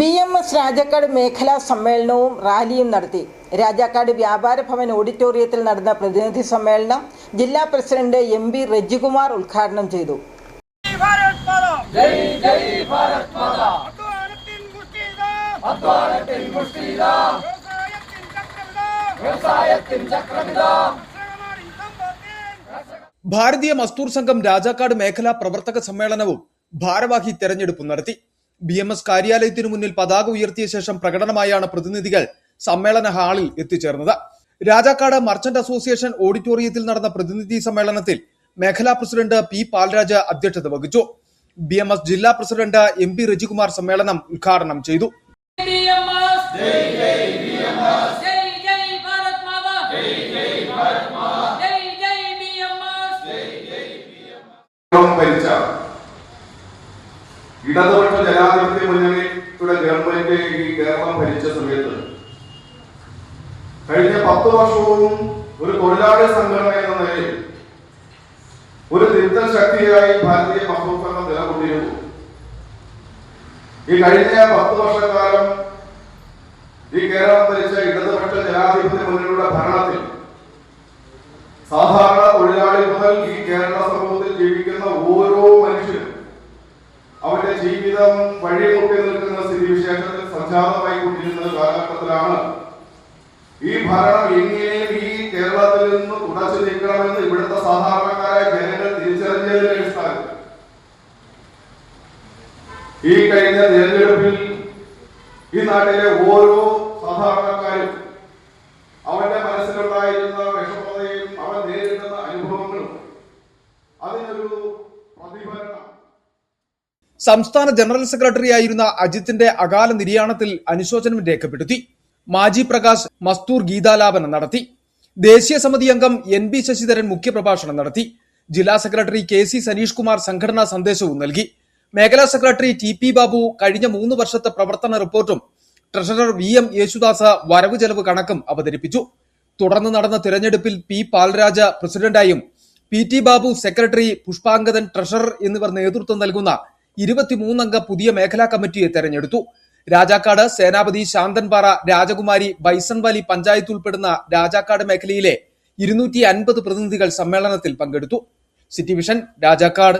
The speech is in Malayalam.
BMS രാജാക്കാട് മേഖലാ സമ്മേളനവും റാലിയും നടത്തി. രാജാക്കാട് വ്യാപാര ഭവൻ ഓഡിറ്റോറിയത്തിൽ നടന്ന പ്രതിനിധി സമ്മേളനം ജില്ലാ പ്രസിഡന്റ് MB റജികുമാർ ഉദ്ഘാടനം ചെയ്തു. ഭാരതീയ മസ്ദൂർ സംഘം രാജാക്കാട് മേഖലാ പ്രവർത്തക സമ്മേളനവും ഭാരവാഹി തെരഞ്ഞെടുപ്പും നടത്തി. BMS കാര്യാലയത്തിനു മുന്നിൽ പതാക ഉയർത്തിയ ശേഷം പ്രകടനമായാണ് പ്രതിനിധികൾ സമ്മേളന ഹാളിൽ എത്തിച്ചേർന്നത്. രാജാക്കാട് മർച്ചന്റ് അസോസിയേഷൻ ഓഡിറ്റോറിയത്തിൽ നടന്ന പ്രതിനിധി സമ്മേളനത്തിൽ മേഖലാ പ്രസിഡന്റ് P പാൽരാജ് അധ്യക്ഷത വഹിച്ചു. BMS ജില്ലാ പ്രസിഡന്റ് MB റജികുമാർ സമ്മേളനം ഉദ്ഘാടനം ചെയ്തു. ഇടതുപക്ഷ ജനാധിപത്യ മുന്നണിയുടെ ഗവൺമെന്റ് ഈ കേരളം ഭരിച്ച സമയത്ത് കഴിഞ്ഞ 10 വർഷവും ഒരു തൊഴിലാളി സംഘടന എന്ന നിലയിൽ ഒരു തിരുത്തൽ ശക്തിയായി ഭാരതീയ മസ്ദൂർ സംഘം നിലകൊണ്ടിരുന്നു. ഈ കഴിഞ്ഞ 10 വർഷക്കാലം ഈ കേരളം ഭരിച്ച ഇടതുപക്ഷ ജനാധിപത്യ മുന്നണിയുടെ ഭരണത്തിൽ സാധാരണ തൊഴിലാളി മുതൽ ഈ കേരള സമൂഹത്തിൽ ജീവിക്കുന്ന ഓരോ മനുഷ്യനും അവരുടെ ജീവിതം വഴിമുട്ടി നിൽക്കുന്ന സ്ഥിതിവിശേഷത്തിൽ സംജാതമായി കൊണ്ടിരുന്ന കാലഘട്ടത്തിലാണ് ഈ ഭരണം എങ്ങനെയും ഈ കേരളത്തിൽ നിന്ന് തുടച്ചു നീക്കണമെന്ന് ഇവിടുത്തെ സാധാരണക്കാരായ ജനങ്ങൾ തിരിച്ചറിഞ്ഞതിന്റെ അടിസ്ഥാനത്തിൽ ഈ കഴിഞ്ഞ തിരഞ്ഞെടുപ്പിൽ ഈ നാട്ടിലെ ഓരോ സാധാരണക്കാരും അവന്റെ മനസ്സിലുണ്ടായിരുന്ന വിഷമതയും അവൻ നേരിടുന്ന അനുഭവങ്ങളും അതിനൊരു പ്രതിഫലനം. സംസ്ഥാന ജനറൽ സെക്രട്ടറി ആയിരുന്ന അജിത്തിന്റെ അകാല നിര്യാണത്തിൽ അനുശോചനം രേഖപ്പെടുത്തി. മാജി പ്രകാശ് മസ്ദൂർ ഗീതാലാപനം നടത്തി. ദേശീയ സമിതി അംഗം NB ശശിധരൻ മുഖ്യപ്രഭാഷണം നടത്തി. ജില്ലാ സെക്രട്ടറി KC സനീഷ് കുമാർ സംഘടനാ സന്ദേശവും നൽകി. മേഖലാ സെക്രട്ടറി TP ബാബു കഴിഞ്ഞ 3 വർഷത്തെ പ്രവർത്തന റിപ്പോർട്ടും ട്രഷറർ VM യേശുദാസ് വരവ് ചെലവ് കണക്കും അവതരിപ്പിച്ചു. തുടർന്ന് നടന്ന തിരഞ്ഞെടുപ്പിൽ P പാൽരാജ് പ്രസിഡന്റായും PT Babu secretary, Pushpangadan treasurer എന്നിവർ നേതൃത്വം നൽകുന്ന 23 അംഗ പുതിയ മേഖലാ കമ്മിറ്റിയെ തെരഞ്ഞെടുത്തു. രാജാക്കാട്, സേനാപതി, ശാന്തൻപാറ, രാജകുമാരി, ബൈസൺ വാലി പഞ്ചായത്ത് ഉൾപ്പെടുന്ന രാജാക്കാട് മേഖലയിലെ 250 പ്രതിനിധികൾ സമ്മേളനത്തിൽ പങ്കെടുത്തു. City vision, Rajakkad.